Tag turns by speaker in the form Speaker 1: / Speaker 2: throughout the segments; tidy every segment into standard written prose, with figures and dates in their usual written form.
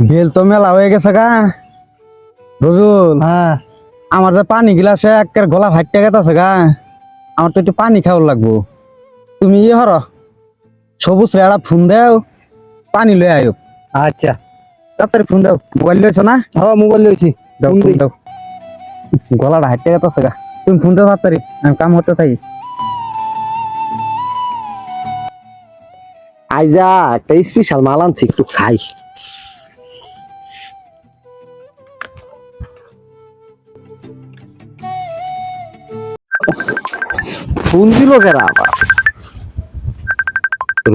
Speaker 1: Bell তো মেলা হয়ে গেছে গা রবিউল।
Speaker 2: হ্যাঁ
Speaker 1: আমার যে পানি গিলাসে একের গলা ফাইটে গেছে গা, আমার তো একটু পানি খাওয়ার লাগবো। তুমি ইয়ে হর সবুজ রেড়া ফোন দেও, পানি লয়ে আয়ো।
Speaker 2: আচ্ছা
Speaker 1: তাড়াতাড়ি ফোন দাও। মোবাইল লইছো না?
Speaker 2: হ্যাঁ মোবাইল লইছি
Speaker 1: দাও ফোন দাও। গলাটা হাইটে গেছে গা, তুমি ফোন দাও তাড়াতাড়ি, আমি কাম করতে থাকি।
Speaker 2: আইজা একটা স্পেশাল মাল আনছি একটু খাই। ফোন দিল কেরা আবার?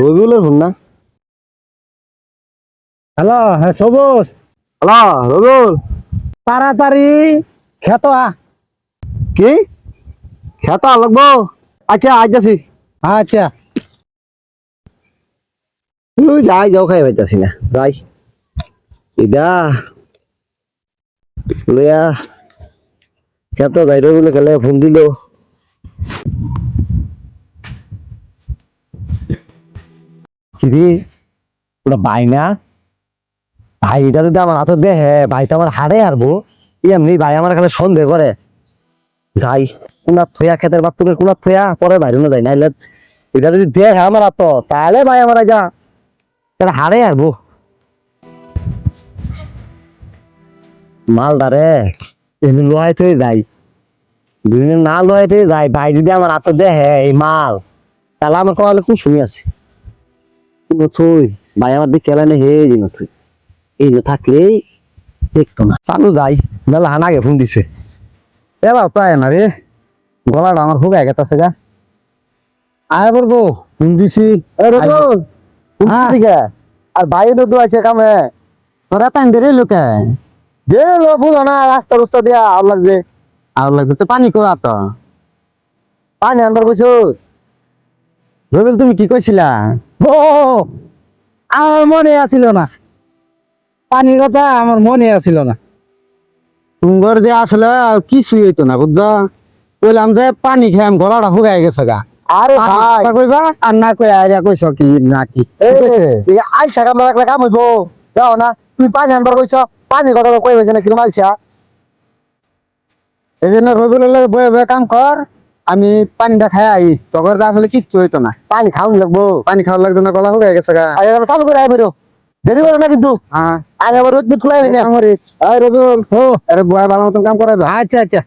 Speaker 2: রবিউলের ফোন না?
Speaker 1: হ্যালো, হ্যাঁ সবুজ,
Speaker 2: হ্যালো রবিউল,
Speaker 1: তাড়াতাড়ি খেতো আ।
Speaker 2: কি খেতা লাগবো? আচ্ছা আইতাছি।
Speaker 1: আচ্ছা
Speaker 2: তুই যাই যাও খাই পাইতাছি না, যাই ইদা লইয়া খেতো যাই। রবিউলে গেলে ফোন দিল। কিরে ওটা ভাই না? ভাইটা যদি আমার হাতে দেখে, ভাই তো আমার হারে হারবো। এমনি ভাই আমার খালি সন্দেহ করে। যাই কোনার থইয়া, খেতের বাথরুমের কোনার থইয়া পরে বাইরে না যাই, নাইলে এটা যদি দেখে আমার হাত, তাহলে ভাই আমার যা তাহলে হারে হারবো। মালদারে এমনি লোহাই থয়ে যাই, দুদিন না লোহাই থয়ে যাই, ভাই যদি আমার হাতে দেখে এই মাল, তাহলে আমার কপালে খুব শুনি আছে। থই ভাই আমার দিকে খেলা নেই, হে দিন থই এই যে থাকলেই দেখতো না। চালু যাই, মেলা হান আগে ফোন দিছে।
Speaker 1: এবার তো আয় না রে, গলাটা আমার খুব গেছে গা।
Speaker 2: আয় বলবো ফোন দিছি। আর ভাই তো আছে কামে,
Speaker 1: তোরা টাইম ধরে লোকে
Speaker 2: দে বুঝো না, রাস্তা রুস্তা দিয়া আর লাগছে।
Speaker 1: আর লাগছে তো পানি করা তো।
Speaker 2: পানি আনবার কইছো?
Speaker 1: রবিল তুমি কি কইছিলা?
Speaker 2: ও আমার মনে আছিল না, পানির কথা আমার মনে আছিল না।
Speaker 1: তুঙ্গর দিয়ে আসলে কিছুই হইতো না বুঝছো। কইলাম যে পানি খেয়ে আমি গলাটা শুকাই গেছে গা।
Speaker 2: আরে ভাই
Speaker 1: কইবা আর না কই আইরা কইছ কি না কি
Speaker 2: আইসা কাম রাখলে কাম হইব, যাও না তুমি পানি আনবার কইছো, পানির কথা কই হয়েছে না কিরম আলছা।
Speaker 1: এই জন্য রবিউল বয়ে বয়ে কাম কর, আমি পানিটা খাই আই। তখন আসলে কিচ্ছু হইতো না।
Speaker 2: পানি খাওয়ান লাগবো,
Speaker 1: পানি খাওয়া লাগতো না, গলা শুকাই গেছে গা।
Speaker 2: চালু করে আইবো, দেরি করো না কিন্তু।
Speaker 1: হ্যাঁ
Speaker 2: আগে আবার রোদ খুলাই না।
Speaker 1: রবিউল আরে বয়া ভালো মতন কাম করাইবে।
Speaker 2: আচ্ছা আচ্ছা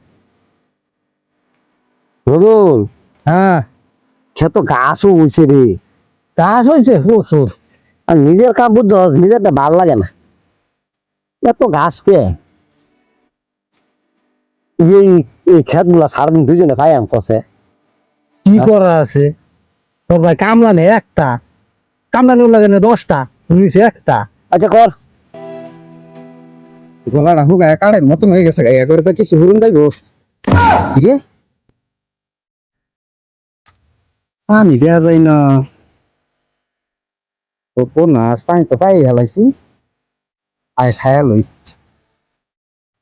Speaker 2: রবিউল,
Speaker 1: হ্যাঁ
Speaker 2: খেত ঘাসও হইছে রে।
Speaker 1: কাজ হয়েছে প্রচুর।
Speaker 2: আর নিজের কাম বুঝছো, নিজেরটা ভাল লাগে না, এত ঘাস কে। এই এই খেত গুলা সারাদিন দুইজনে ভাই আম কষে।
Speaker 1: কি করা আছে তোর ভাই? কামলা নেই একটা, কামলা নেই লাগে না 10টা, নিচে একটা।
Speaker 2: আচ্ছা কর।
Speaker 1: গলাটা হুগায় কাড়ে মতন হয়ে গেছে গায়ে করে তো কিছু হুরুন যাইব রে। পানি দেওয়া যায় না তো না, পানি তো পাই হেলাইছি, আয় খায়া লই।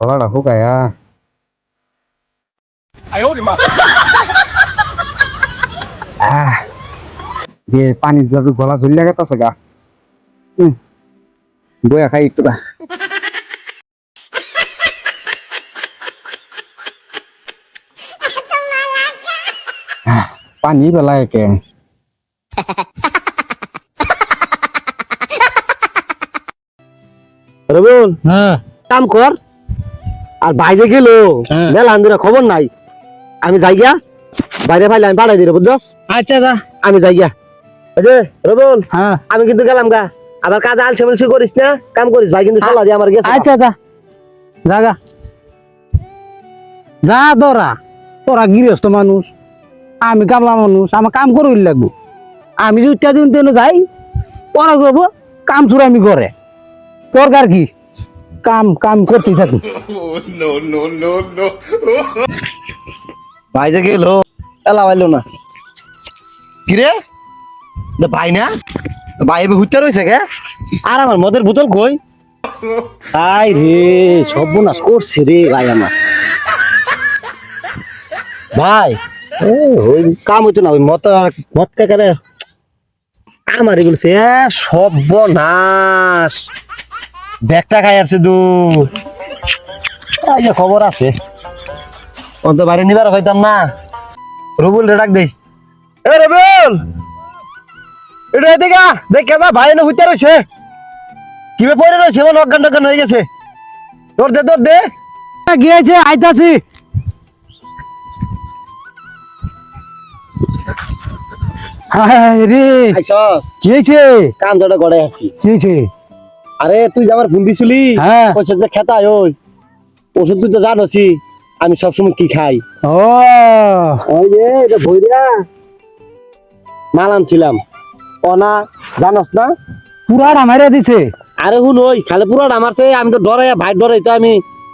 Speaker 1: গলাটা হুগায়া পানি গলা ঝুলিয়া গেছে গা। বয়া খাই একটু গা। পানি বেলা একে
Speaker 2: রবিউল
Speaker 1: হ্যাঁ
Speaker 2: কাম কর, আর বাইরে গেল
Speaker 1: হ্যাঁ।
Speaker 2: মেলা আন্দিরা খবর নাই। আমি যাই গিয়া, বাইরে ফাইলে আমি পাঠাই দিই বুঝছস।
Speaker 1: আচ্ছা যা।
Speaker 2: আমি যাই গিয়া। রবিউল
Speaker 1: হ্যাঁ
Speaker 2: আমি কিন্তু গেলাম গা, আবার কাজ আলসে মালসে করিস না, কাম করিস ভাই কিন্তু সালা দিয়ে আমার গেছে।
Speaker 1: আচ্ছা যা যা যা যা। তোরা তোরা গৃহস্থ মানুষ, আমি কামলা মানুষ, আমার কাম করে লাগবো। আমি যদি দিন তেন যাই, ওরা করবো কাম চুর আমি করে। সরকার কি কাম কাম করতেই থাকি।
Speaker 2: ভাই যে গেল এলা পাইলো না কিরে, ভাই না ভাই এবার হুইতে রয়েছে গে। আর আমার মদের বোতল কই? তাই রে সর্বনাশ করছে রে ভাই আমার। ভাই ওই কাম হইতো না, ওই মদ কাকারে আমার বলছে সর্বনাশ। ব্যাগটা খাই আসছে দু এই খবর আছে অন্ত বাইরে নিবার হইতাম না রবুল রে ডাক দেই এ রবুল এটা এদিকে দেখ কেদা ভাই না হইতে রইছে কিভাবে পড়ে রইছে মন অজ্ঞান টজ্ঞান হয়ে গেছে তোর দে
Speaker 1: গিয়েছে আইতাছি হায় রে
Speaker 2: আইছস
Speaker 1: কি হয়েছে
Speaker 2: কান ধরে গড়ে আসছি
Speaker 1: কি হয়েছে
Speaker 2: আরে তুই যে আমার ফোন দিছিলি
Speaker 1: হ্যাঁ।
Speaker 2: কইছ যে খেতাই ওই ওষুধ তুই তো জানোসি আমি সবসময় কি খাই
Speaker 1: ও
Speaker 2: ওই যে এটা ভইরা মাল আনছিলাম অনা জানোস না
Speaker 1: পুরা মাইরা দিছে
Speaker 2: আরে হুন ওই খালি পুরাটা মারছে আমি তো ডরাই ভাই ডরাই তো আমি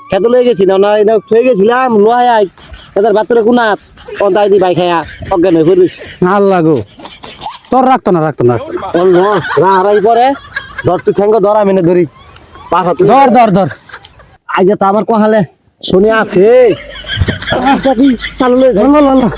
Speaker 2: খেতে লয়ে গেছি না এটা থয়ে গেছিলাম লোহাই আই এদের বাতরে কোনাত অন্তাই দি ভাই খায়া অজ্ঞান হয়ে পড়িস
Speaker 1: আল্লাহ গো তোর রাখতো না
Speaker 2: অন্য রাহারাই পরে ধর তুই ঠেঙ্গ ধর আমি না ধরি পাখা তুই
Speaker 1: ধর
Speaker 2: আগে তো আমার কহালে শুনে আছে চালু লয়ে যাই
Speaker 1: আল্লাহ